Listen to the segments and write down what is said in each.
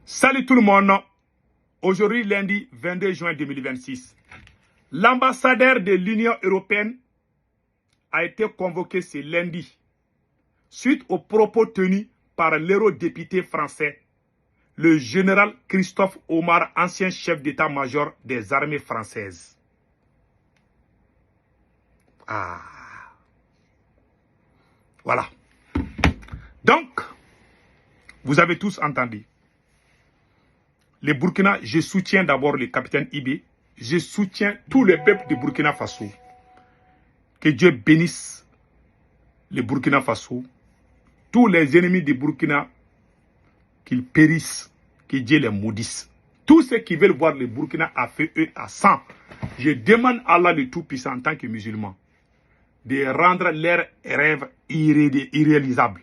Salut tout le monde. Aujourd'hui, lundi 22 juin 2026, l'ambassadeur de l'Union européenne a été convoqué ce lundi suite aux propos tenus par l'eurodéputé français, le général Christophe Omar, ancien chef d'état-major des armées françaises. Voilà. Donc, vous avez tous entendu. Les Burkina, je soutiens d'abord le capitaine Ibé. Je soutiens tout le peuple de Burkina Faso. Que Dieu bénisse le Burkina Faso. Tous les ennemis de Burkina, qu'ils périssent. Que Dieu les maudisse. Tous ceux qui veulent voir le Burkina à feu et à sang, je demande à Allah le Tout-Puissant en tant que musulman de rendre leurs rêves irréalisables.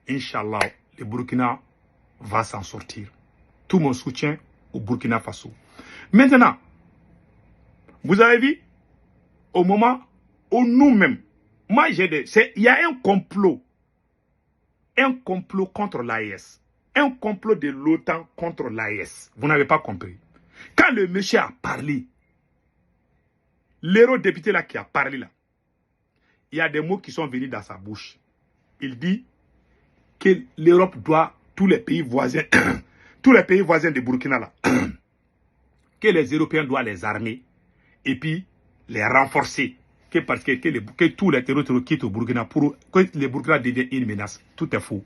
Inch'Allah, le Burkina va s'en sortir. Tout mon soutien au Burkina Faso. Maintenant, vous avez vu, au moment où nous-mêmes, moi j'ai des... Il y a un complot contre l'AES. Un complot de l'OTAN contre l'AES. Vous n'avez pas compris. Quand le monsieur a parlé, l'eurodéputé là qui a parlé là, il y a des mots qui sont venus dans sa bouche. Il dit que l'Europe doit, tous les pays voisins, tous les pays voisins de Burkina là, que les Européens doivent les armer et puis les renforcer. Parce que tous les terroristes quittent au Burkina pour que le Burkina devienne une menace. Tout est faux.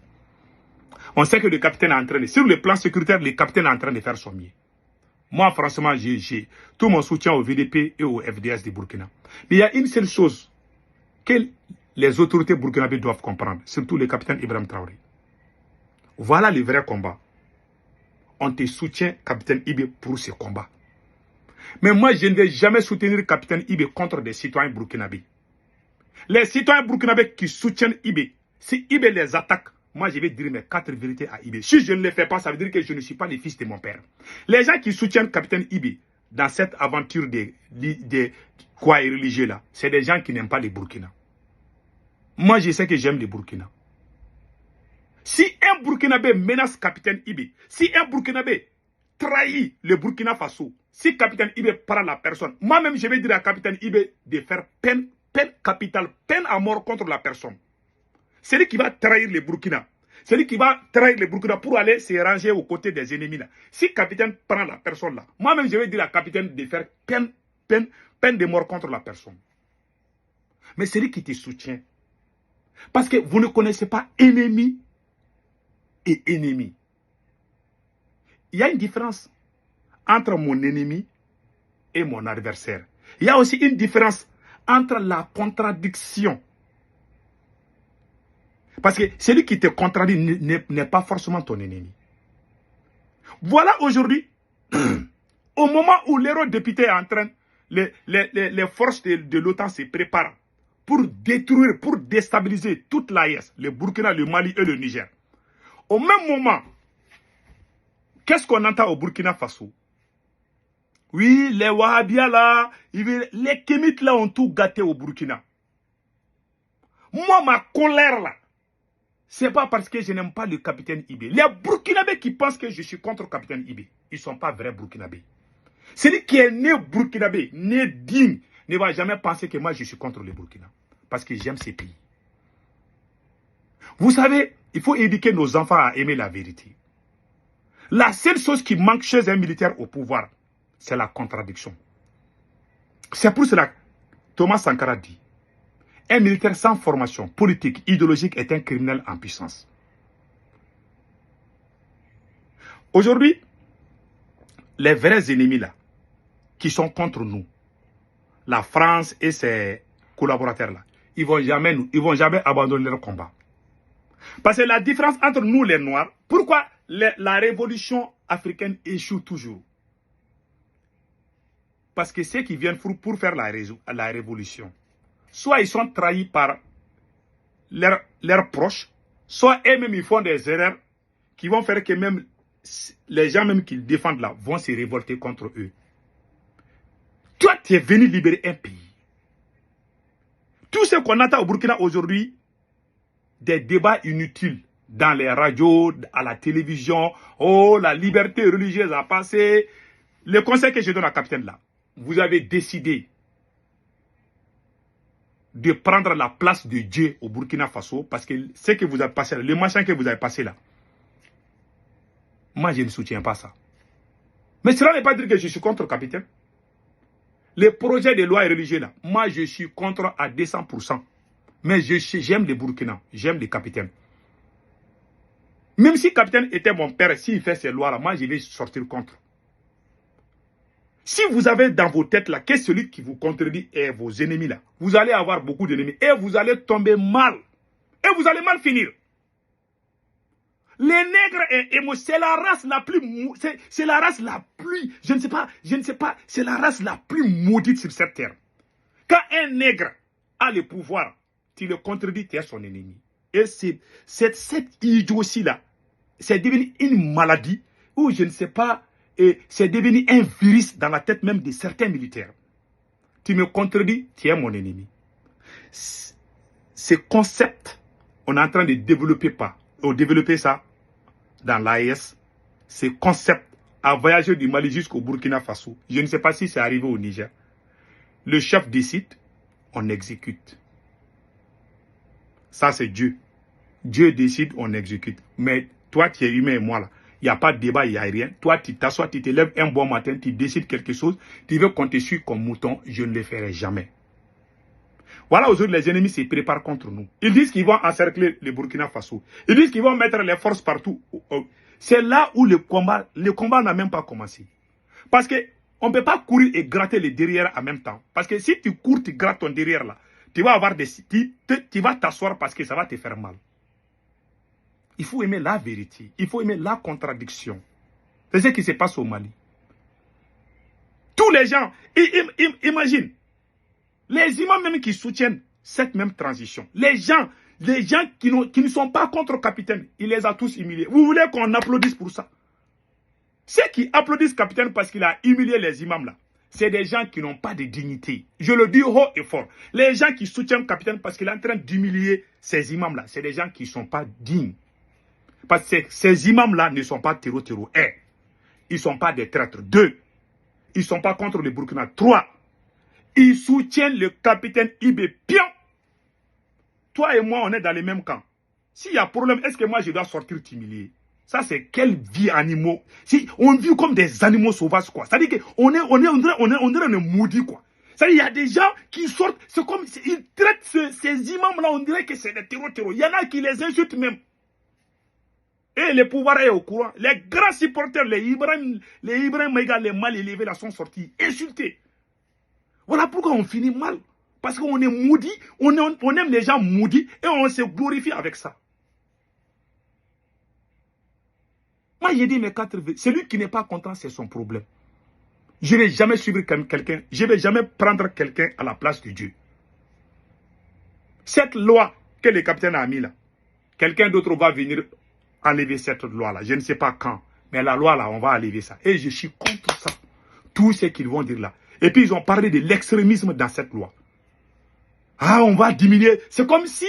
On sait que le capitaine est en train de... Sur le plan sécuritaire, le capitaine est en train de faire son mieux. Moi, franchement, j'ai tout mon soutien au VDP et au FDS de Burkina. Mais il y a une seule chose que les autorités burkinabées doivent comprendre, surtout le capitaine Ibrahim Traoré. Voilà le vrai combat. On te soutient, capitaine Ibé, pour ce combat. Mais moi, je ne vais jamais soutenir capitaine Ibé contre des citoyens burkinabés. Les citoyens burkinabés qui soutiennent Ibé, si Ibé les attaque, moi, je vais dire mes 4 vérités à Ibé. Si je ne les fais pas, ça veut dire que je ne suis pas le fils de mon père. Les gens qui soutiennent capitaine Ibé dans cette aventure de quoi religieux là, c'est des gens qui n'aiment pas les Burkina. Moi, je sais que j'aime les Burkina. Si un Burkinabé menace capitaine Ibé, si un Burkinabé trahit le Burkina Faso, si capitaine Ibé prend la personne, moi-même, je vais dire à capitaine Ibé de faire peine capitale, peine à mort contre la personne. C'est lui qui va trahir le Burkina. C'est lui qui va trahir le Burkina pour aller se ranger aux côtés des ennemis là. Si capitaine prend la personne là, moi-même, je vais dire à capitaine de faire peine de mort contre la personne. Mais c'est lui qui te soutient. Parce que vous ne connaissez pas ennemi et ennemi. Il y a une différence entre mon ennemi et mon adversaire. Il y a aussi une différence entre la contradiction. Parce que celui qui te contradit n'est pas forcément ton ennemi. Voilà aujourd'hui, au moment où l'eurodéputé est en train, les forces de l'OTAN se préparent pour détruire, pour déstabiliser toute l'AES, le Burkina, le Mali et le Niger. Au même moment, qu'est-ce qu'on entend au Burkina Faso? Oui, les Wahhabia là, les Kémites là ont tout gâté au Burkina. Moi, ma colère là, c'est pas parce que je n'aime pas le capitaine Ibé. Les Burkinabés qui pensent que je suis contre le capitaine Ibé, ils ne sont pas vrais Burkinabés. Celui qui est né Burkinabé, né digne, ne va jamais penser que moi je suis contre le Burkina. Parce que j'aime ces pays. Vous savez, il faut éduquer nos enfants à aimer la vérité. La seule chose qui manque chez un militaire au pouvoir, c'est la contradiction. C'est pour cela que Thomas Sankara dit, un militaire sans formation politique, idéologique est un criminel en puissance. Aujourd'hui, les vrais ennemis là, qui sont contre nous, la France et ses collaborateurs là, ils vont jamais abandonner leur combat. Parce que la différence entre nous les Noirs, pourquoi la révolution africaine échoue toujours? Parce que ceux qui viennent pour faire la révolution, soit ils sont trahis par leurs proches, soit eux-mêmes ils font des erreurs qui vont faire que même les gens même qu'ils défendent là vont se révolter contre eux. Toi, tu es venu libérer un pays. Tout ce qu'on attend au Burkina aujourd'hui, des débats inutiles, dans les radios, à la télévision. Oh, la liberté religieuse a passé. Le conseil que je donne à capitaine là, vous avez décidé de prendre la place de Dieu au Burkina Faso parce que ce que vous avez passé là, le machin que vous avez passé là, moi je ne soutiens pas ça. Mais cela ne veut pas dire que je suis contre, capitaine. Les projets de loi religieux là, moi je suis contre à 200%. Mais j'aime les Burkinabés, j'aime les capitaines. Même si le capitaine était mon père, s'il fait ces lois là, moi je vais sortir contre. Si vous avez dans vos têtes là que celui qui vous contredit est vos ennemis là, vous allez avoir beaucoup d'ennemis et vous allez tomber mal. Et vous allez mal finir. Les nègres, c'est la race la plus, c'est la race la plus, je ne sais pas, c'est la race la plus maudite sur cette terre. Quand un nègre a le pouvoir, tu le contredis, tu es son ennemi. Et cette idiotie là, c'est devenu une maladie où je ne sais pas, et c'est devenu un virus dans la tête même de certains militaires. Tu me contredis, tu es mon ennemi. Ce concept, on est en train de développer ça dans l'AES. Ce concept a voyagé du Mali jusqu'au Burkina Faso. Je ne sais pas si c'est arrivé au Niger. Le chef décide, on exécute. Ça, c'est Dieu. Dieu décide, on exécute. Mais toi, tu es humain et moi là. Il n'y a pas de débat, il n'y a rien. Toi, tu t'assois, tu te lèves un bon matin, tu décides quelque chose, tu veux qu'on te suive comme mouton, je ne le ferai jamais. Voilà, aujourd'hui, les ennemis se préparent contre nous. Ils disent qu'ils vont encercler le Burkina Faso. Ils disent qu'ils vont mettre les forces partout. C'est là où le combat n'a même pas commencé. Parce qu'on ne peut pas courir et gratter les derrière en même temps. Parce que si tu cours, tu grattes ton derrière là, tu vas avoir tu vas t'asseoir parce que ça va te faire mal. Il faut aimer la vérité. Il faut aimer la contradiction. C'est ce qui se passe au Mali. Tous les gens, imagine, les imams même qui soutiennent cette même transition, les gens qui ne sont pas contre le capitaine, il les a tous humiliés. Vous voulez qu'on applaudisse pour ça? Ceux qui applaudissent le capitaine parce qu'il a humilié les imams là, c'est des gens qui n'ont pas de dignité. Je le dis haut et fort. Les gens qui soutiennent le capitaine parce qu'il est en train d'humilier ces imams là, c'est des gens qui ne sont pas dignes. Parce que ces imams-là ne sont pas terreau. 1. Ils ne sont pas des traîtres. 2. Ils ne sont pas contre le Burkina. 3. Ils soutiennent le capitaine Ibé Pion. Toi et moi, on est dans les mêmes camps. S'il y a problème, est-ce que moi je dois sortir t'humilier? Ça, c'est quelle vie animaux. Si on vit comme des animaux sauvages, quoi. C'est-à-dire qu'on est maudit, quoi. C'est-à-dire qu'il y a des gens qui sortent, c'est comme, ils traitent ces imams-là, on dirait que c'est des terreaux. Il y en a qui les insultent même. Et le pouvoir est au courant. Les grands supporters, les Ibrahim Maïga, les mal élevés là sont sortis, insultés. Voilà pourquoi on finit mal. Parce qu'on est maudit, on aime les gens maudits et on se glorifie avec ça. Moi, j'ai dit mes 4 V. Celui qui n'est pas content, c'est son problème. Je ne vais jamais suivre quelqu'un, je ne vais jamais prendre quelqu'un à la place de Dieu. Cette loi que le capitaine a mis là, quelqu'un d'autre va venir enlever cette loi-là. Je ne sais pas quand. Mais la loi, là, on va enlever ça. Et je suis contre ça. Tout ce qu'ils vont dire là. Et puis, ils ont parlé de l'extrémisme dans cette loi. Ah, on va diminuer. C'est comme si,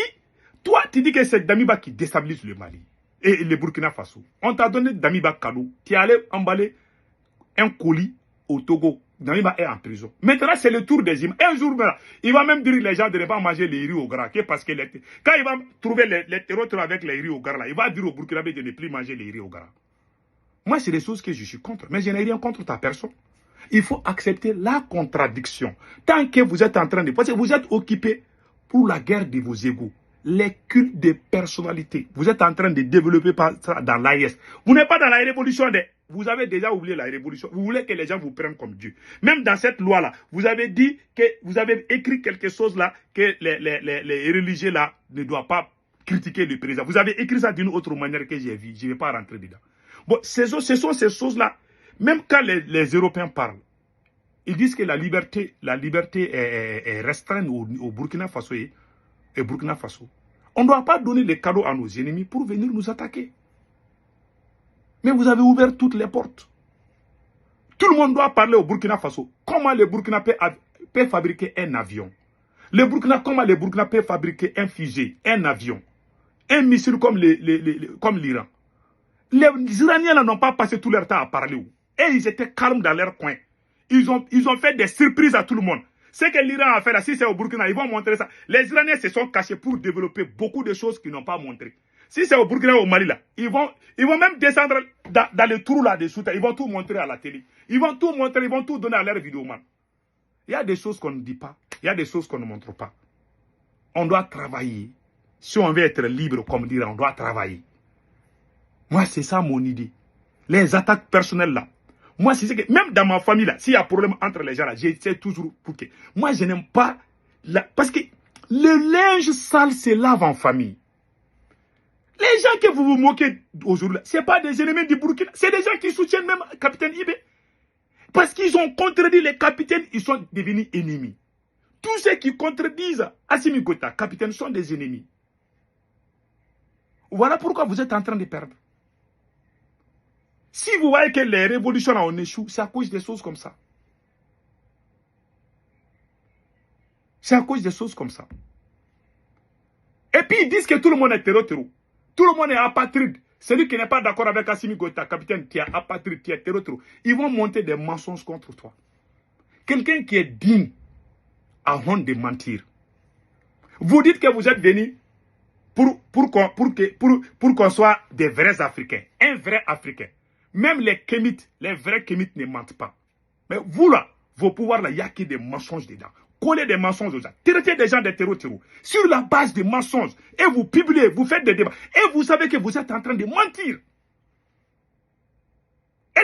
toi, tu dis que c'est Damiba qui déstabilise le Mali. Et le Burkina Faso. On t'a donné Damiba cadeau. Tu es allé emballer un colis au Togo. Damiba est en prison. Maintenant, c'est le tour des imams. Un jour, il va même dire les gens de ne pas manger les riz au gras. Parce que quand il va trouver les terroristes avec les riz au gras, là, il va dire au Burkinabé de ne plus manger les riz au gras. Moi, c'est des choses que je suis contre. Mais je n'ai rien contre ta personne. Il faut accepter la contradiction. Tant que vous êtes en train de... Parce que vous êtes occupé pour la guerre de vos égos. Les cultes de personnalité. Vous êtes en train de développer ça dans l'AIS. Vous n'êtes pas dans la révolution des... Vous avez déjà oublié la révolution. Vous voulez que les gens vous prennent comme Dieu. Même dans cette loi-là, vous avez dit que vous avez écrit quelque chose là, que les religieux là ne doivent pas critiquer le président. Vous avez écrit ça d'une autre manière que j'ai vu. Je ne vais pas rentrer dedans. Bon, ce sont ces choses-là. Même quand les Européens parlent, ils disent que la liberté est restreinte au Burkina Faso et Burkina Faso. On ne doit pas donner les cadeaux à nos ennemis pour venir nous attaquer. Mais vous avez ouvert toutes les portes. Tout le monde doit parler au Burkina Faso. Comment le Burkina peut fabriquer un avion? Comment le Burkina peut fabriquer un fusée, un avion? un missile comme l'Iran. Les Iraniens n'ont pas passé tout leur temps à parler. Et ils étaient calmes dans leur coin. Ils ont fait des surprises à tout le monde. Ce que l'Iran a fait là, si c'est au Burkina, ils vont montrer ça. Les Iraniens se sont cachés pour développer beaucoup de choses qu'ils n'ont pas montrées. Si c'est au Burkina ou au Mali là, ils vont même descendre dans les trous là-dessous. Ils vont tout montrer à la télé. Ils vont tout montrer, ils vont tout donner à leur vidéoman. Il y a des choses qu'on ne dit pas. Il y a des choses qu'on ne montre pas. On doit travailler. Si on veut être libre, comme dire, on doit travailler. Moi, c'est ça mon idée. Les attaques personnelles là. Moi, c'est que même dans ma famille là, s'il y a un problème entre les gens là, j'essaie toujours pour que. Moi, je n'aime pas. Parce que le linge sale se lave en famille. Les gens que vous vous moquez aujourd'hui, ce n'est pas des ennemis du Burkina. C'est des gens qui soutiennent même le capitaine Ibé. Parce qu'ils ont contredit les capitaines, ils sont devenus ennemis. Tous ceux qui contredisent Assimi Goïta, capitaine, sont des ennemis. Voilà pourquoi vous êtes en train de perdre. Si vous voyez que les révolutions ont échoué, c'est à cause des choses comme ça. C'est à cause des choses comme ça. Et puis ils disent que tout le monde est terreau. Tout le monde est apatride. Celui qui n'est pas d'accord avec Assimi Goïta, capitaine, qui est apatride, qui est terreau. Ils vont monter des mensonges contre toi. Quelqu'un qui est digne a honte de mentir. Vous dites que vous êtes venu pour qu'on soit des vrais Africains. Un vrai Africain. Même les Kémites, les vrais Kémites ne mentent pas. Mais vous là, vos pouvoirs là, il n'y a que des mensonges dedans. Collez des mensonges aux gens. Traitez des gens de terreau. Sur la base des mensonges. Et vous publiez, vous faites des débats. Et vous savez que vous êtes en train de mentir.